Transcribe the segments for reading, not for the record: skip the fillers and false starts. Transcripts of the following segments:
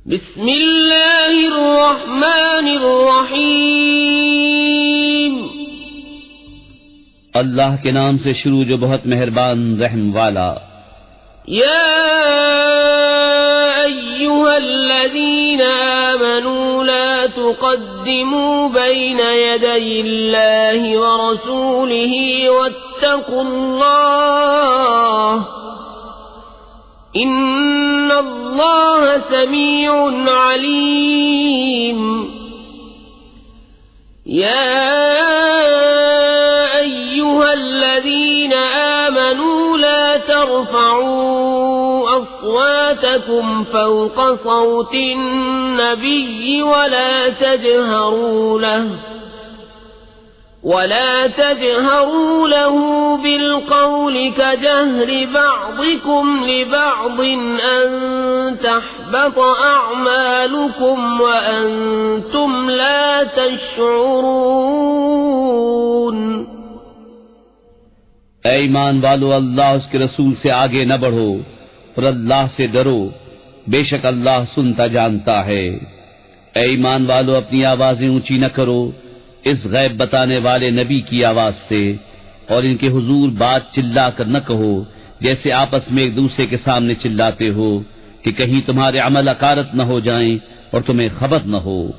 बिस्मिल्लाहिर्रहमानिर्रहीम। अल्लाह के नाम से शुरू जो बहुत मेहरबान रहम वाला। या अय्युहल्लज़ीना आमनू ला तुक़द्दिमू बैन यदयिल्लाहि व रसूलिही वत्तक़ुल्लाह इन्नल्लाह समीउन अलीम। या अय्युहल्लज़ीना आमनू ला तर्फ़अू अस्वातकुम फ़ौक़ सौतिन नबिय्यि वला तजहरू लहू बिलक़ौल कजहरि बअदिकुम लिबअदिन अन तहबत अअमालुकुम व अंतुम ला तशऊरून। ऐ ईमान वालो, अल्लाह उसके रसूल से आगे न बढ़ो और अल्लाह से डरो, बेशक अल्लाह सुनता जानता है। ऐ ईमान वालो, अपनी आवाजें ऊंची न करो इस गैब बताने वाले नबी की आवाज से, और इनके हुजूर बात चिल्ला कर न कहो जैसे आपस में एक दूसरे के सामने चिल्लाते हो कि कहीं तुम्हारे अमल अकारत न हो जाएं और तुम्हें खबर न हो।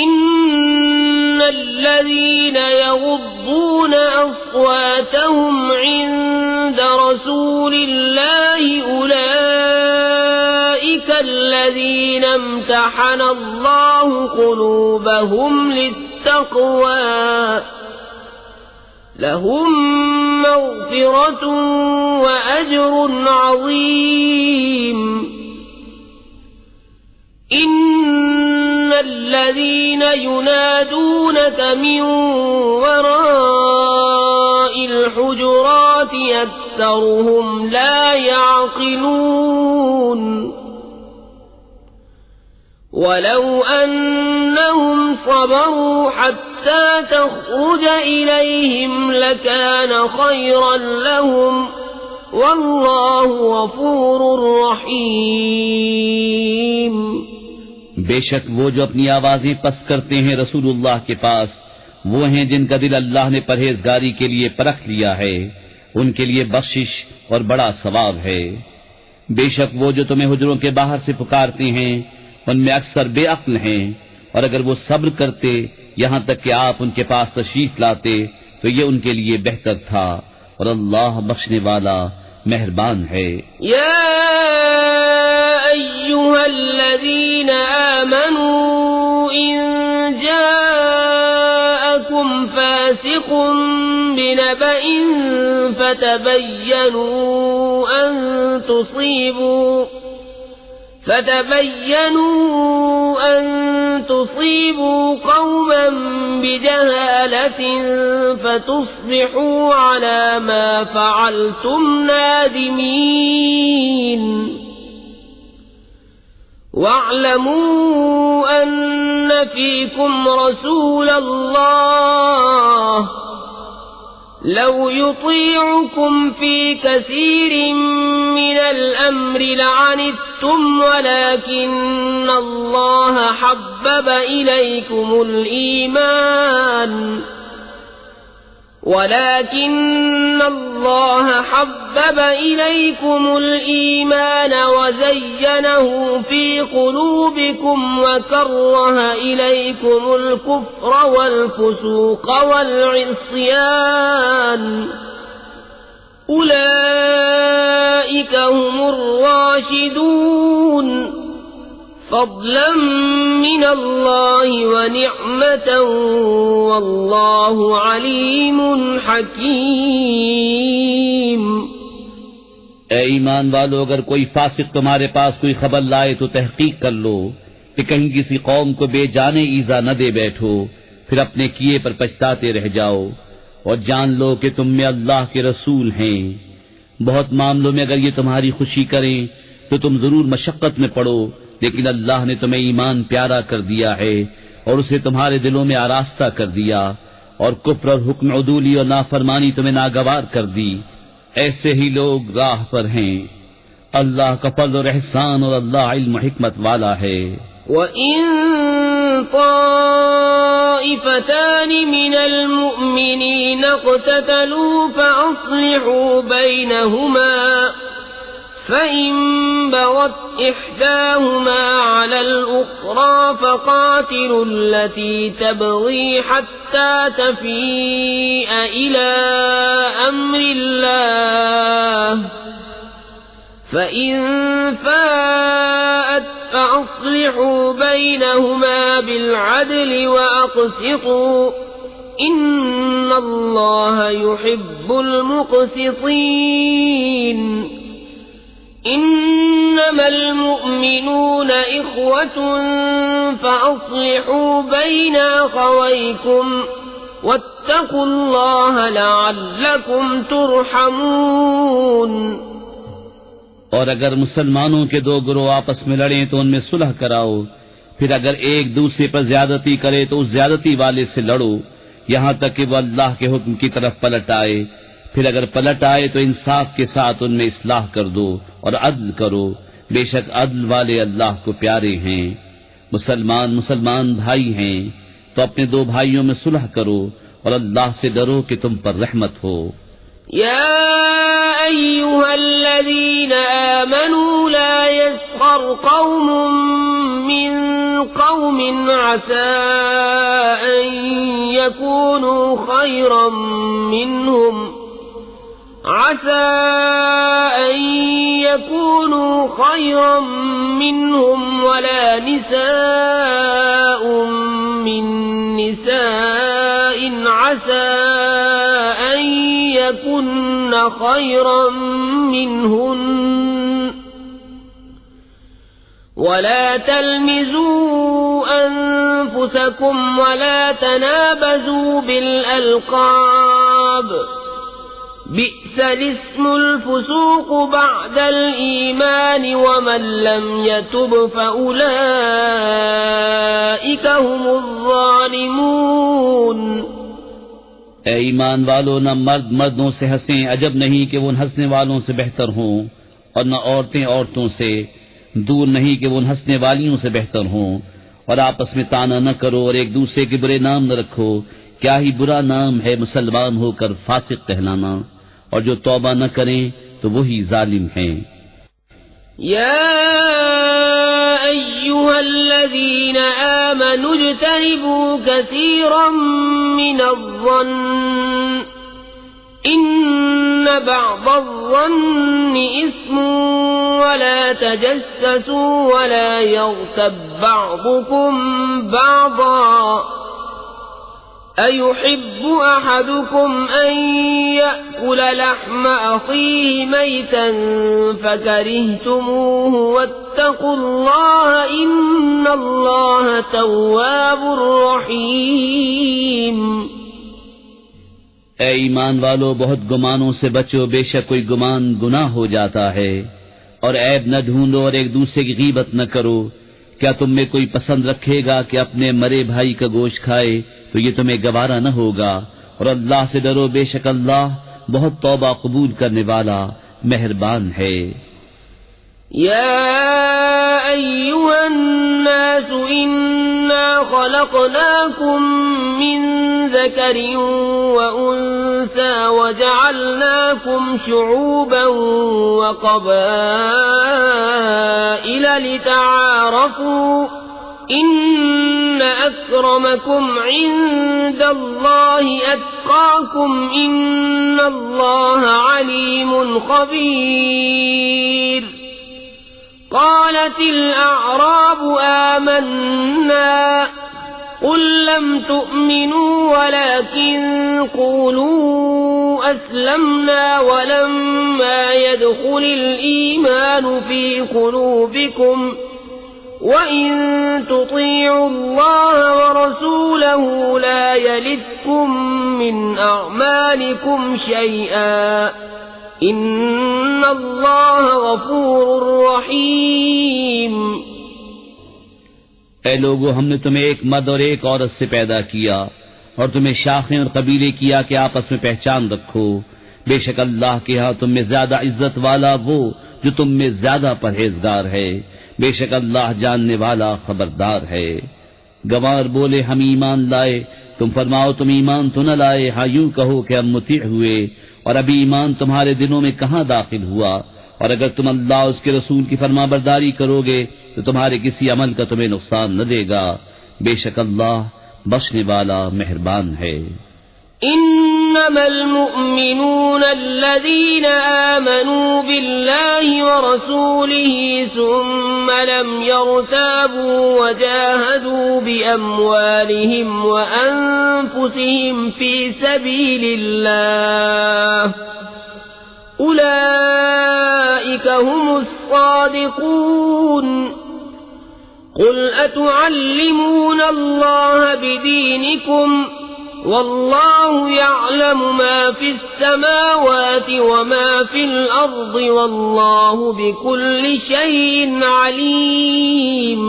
इन्नल्लज़ीना यग़ुद्दून अस्वातहुम इन्द रसूलिल्लाहि उलाइका अल्लज़ीना इम्तहनल्लाहु क़ुलूबहुम लित्तक़वा लहुम मग़फ़िरतुन व अज्रुन अज़ीम। इन्नल्लज़ीना युनादूनक मिन वराइल हुजुराति अक्सरुहुम ला यअक़िलून। वलौ अन्नहुम सबरू हत्ता तख़रुज इलैहिम लकान खैरन लहुम वल्लाहु गफूरुर रहीम। बेशक वो जो अपनी आवाजें पस्त करते हैं रसूलुल्लाह के पास, वो हैं जिनका दिल अल्लाह ने परहेजगारी के लिए परख लिया है, उनके लिए बख्शिश और बड़ा सवाब है। बेशक वो जो तुम्हें हुजरों के बाहर से पुकारते हैं उनमें अक्सर बेअक्ल हैं, और अगर वो सब्र करते यहाँ तक कि आप उनके पास तशरीफ लाते तो ये उनके लिए बेहतर था, और अल्लाह बख्शने वाला मेहरबान है। या अय्युहल्लज़ीना आमनू इन जाअकुम फासिकुन बिनबइन فتبينوا أن تصيبوا قوما بجهالة فتصبحوا على ما فعلتم نادمين। واعلموا أن فيكم رسول الله لو يطيعكم في كثير من الأمر لعنتم ولكن الله حبب إليكم الإيمان وزينه في قلوبكم وكره إليكم الكفر والفسوق والعصيان أولئك هم الراشدون فضلا من الله ونعمة والله عليم حكيم। ऐ ईमान वालो, अगर कोई फासिक तुम्हारे पास कोई खबर लाए तो तहकीक कर लो कि कहीं किसी कौम को बेजाने ईजा न दे बैठो, फिर अपने किए पर पछताते रह जाओ, और जान लो कि तुम में अल्लाह के रसूल हैं। बहुत मामलों में अगर ये तुम्हारी खुशी करें तो तुम जरूर मशक्कत में पड़ो, लेकिन अल्लाह ने तुम्हें ईमान प्यारा कर दिया है और उसे तुम्हारे दिलों में आरास्ता कर दिया, और कुफ्र और हुक्म उदूली और नाफरमानी तुम्हें नागवार कर दी। ऐसे ही लोग राह पर हैं। अल्लाह का फज़्ल और एहसान और अल्लाह इल्म और हिकमत वाला है। وَإِن طَائِفَتَانِ مِنَ الْمُؤْمِنِينَ اقْتَتَلُوا فَأَصْلِحُوا بَيْنَهُمَا فَإِن بَغَتْ إِحْدَاهُمَا عَلَى الْأُخْرَى فَقَاتِلُوا الَّتِي تَبْغِي حَتَّى تَفِيءَ إِلَى أَمْرِ اللَّهِ فَإِن فَاءَتْ فَأَصْلِحُوا بَيْنَهُمَا بِالْعَدْلِ وَأَقْسِطُوا إِنَّ اللَّهَ يُحِبُّ الْمُقْسِطِينَ إِنَّمَا الْمُؤْمِنُونَ إِخْوَةٌ فَأَصْلِحُوا بَيْنَ أَخَوَيْكُمْ وَاتَّقُوا اللَّهَ لَعَلَّكُمْ تُرْحَمُونَ। और अगर मुसलमानों के दो गिरोह आपस में लड़ें तो उनमें सुलह कराओ, फिर अगर एक दूसरे पर ज्यादती करे तो उस ज्यादती वाले से लड़ो यहाँ तक कि वो अल्लाह के हुक्म की तरफ पलट आए। फिर अगर पलट आए तो इंसाफ के साथ उनमें इस्लाह कर दो और अदल करो, बेशक अदल वाले अल्लाह को प्यारे हैं। मुसलमान भाई हैं तो अपने दो भाइयों में सुलह करो और अल्लाह से डरो कि तुम पर रहमत हो। يا أيها الذين آمنوا لا يسخر قوم من قوم عسى أن يكونوا خيرا منهم ولا نساء من نساء عسى أن يكن خيرا منهن ولا تلمزوا أنفسكم ولا تنابزوا بالألقاب بئس الاسم الفسوق بعد الإيمان ومن لم يتب فأولئك هم الظالمون। ऐ ईमान वालों, न मर्द मर्दों से हंसें, अजब नहीं कि वो उन हंसने वालों से बेहतर हों, और न औरतें औरतों से, दूर नहीं कि वो उन हंसने वालियों से बेहतर हों। और आपस में ताना न करो और एक दूसरे के बुरे नाम न रखो, क्या ही बुरा नाम है मुसलमान होकर फासिक कहलाना, और जो तौबा न करें तो वही जालिम हैं। या अय्युहल्लज़ीन आमनू इज्तनिबू कसीरम मिनज़्ज़न्न इन्न बअज़-ज़न्नि इस्मुन वला तजस्ससू वला यग़्तब बअज़ुकुम बअज़ा अयुहिब्बु अहदुकुम अन यअकुल लहम अखीहि मैतन फकरिhtumuhu वत्तकुल्लाह इन्नल्लाह तव्वाबुर रहीम। ऐ ईमान वालो, बहुत गुमानों से बचो, बेशक कोई गुमान गुनाह हो जाता है। और ऐब न ढूंढो और एक दूसरे की गीबत न करो। क्या तुम में कोई पसंद रखेगा कि अपने मरे भाई का गोश्त खाए, तो ये तुम्हें गवारा न होगा। और अल्लाह से डरो, बेशक अल्लाह बहुत तौबा कबूल करने वाला मेहरबान है। या अय्युहन्नास इन्ना खलक़नाकुम मिन ज़करिन व उन्सा वजअलनाकुम शुऊबन व क़बाइल लितआरफू इन्न अक्रमकुम इंदल्लाहि अत्क़ाकुम इन्नल्लाह अलीमुन ख़बीर। क़ालतिल अअराबु आमन्ना क़ुल लम तुअमिनू वलाकिन क़ूलू अस्लमना वलम्मा यदख़ुलिल ईमानु फ़ी क़ुलूबिकुम وَإِن تُطِيعُوا اللَّهَ وَرَسُولَهُ لَا يَلِتْكُم مِّنْ أَعْمَالِكُمْ شَيْئًا إِنَّ اللَّهَ غَفُورٌ رَّحِيمٌ। ऐ लोगो, हमने तुम्हें एक मर्द और एक औरत से पैदा किया और तुम्हें शाखें और कबीले किया कि आपस में पहचान रखो। बेशक अल्लाह के यहाँ तुम में ज्यादा इज्जत वाला वो जो तुम में ज्यादा परहेजगार है। बेशक अल्लाह जानने वाला खबरदार है। गंवार बोले, हम ईमान लाए। तुम फरमाओ, तुम ईमान तो न लाए। हाँ, यूं कहो कि हम मुती हुए, और अभी ईमान तुम्हारे दिलों में कहाँ दाखिल हुआ। और अगर तुम अल्लाह उसके रसूल की फरमाबरदारी करोगे तो तुम्हारे किसी अमल का तुम्हें नुकसान न देगा। बेशक अल्लाह बख्शने वाला मेहरबान है। इन्नमल मुअमिनून अल्लज़ीना आमनू बिल्लाहि व रसूलिही सुम्मा लम यर्ताबू व जाहदू बिअम्वालिहिम व अनफुसिहिम फी सबीलिल्लाह उलाइका हुमुस सादिकून। कुल अतुअल्लिमूना अल्लाह बिदीनिकुम वल्लाहु यअलमु मा फिस समावाति व मा फिल अर्दि वल्लाहु बिकुल्लि शैइन अलीम।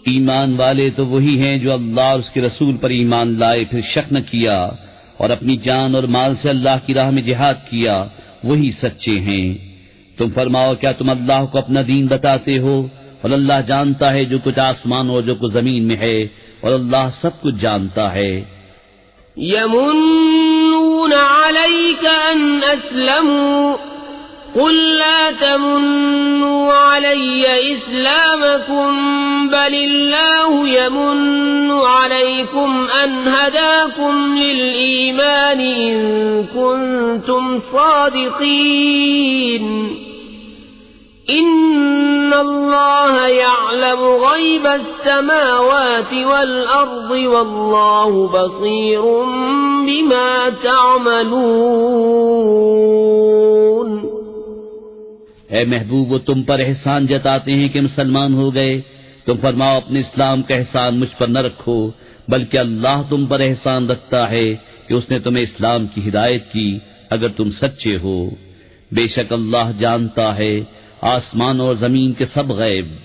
ईमान वाले तो वही हैं जो अल्लाह और उसके रसूल पर ईमान लाए, फिर शक न किया और अपनी जान और माल से अल्लाह की राह में जिहाद किया, वही सच्चे हैं। तुम फरमाओ, क्या तुम अल्लाह को अपना दीन बताते हो? और अल्लाह जानता है जो कुछ आसमान और जो कुछ जमीन में है, और अल्लाह सब कुछ जानता है। यमुन्नून अलैका अन अस्लमू कुल ला तमुन्नू अलैया इस्लामकुम बलिल्लाहु यमुन्नु अलैकुम अन हदाकुम लिल ईमान इन कुंतुम सादिकीन। इन्नल्लाह यअलमु गैबस समावाति वल अर्दि वल्लाहु बसीरुम बिमा तअमलून। ऐ महबूब, वो तुम पर एहसान जताते हैं कि मुसलमान हो गए। तुम फरमाओ, अपने इस्लाम का एहसान मुझ पर न रखो, बल्कि अल्लाह तुम पर एहसान रखता है कि उसने तुम्हें इस्लाम की हिदायत की, अगर तुम सच्चे हो। बेशक अल्लाह जानता है आसमान और जमीन के सब गैब।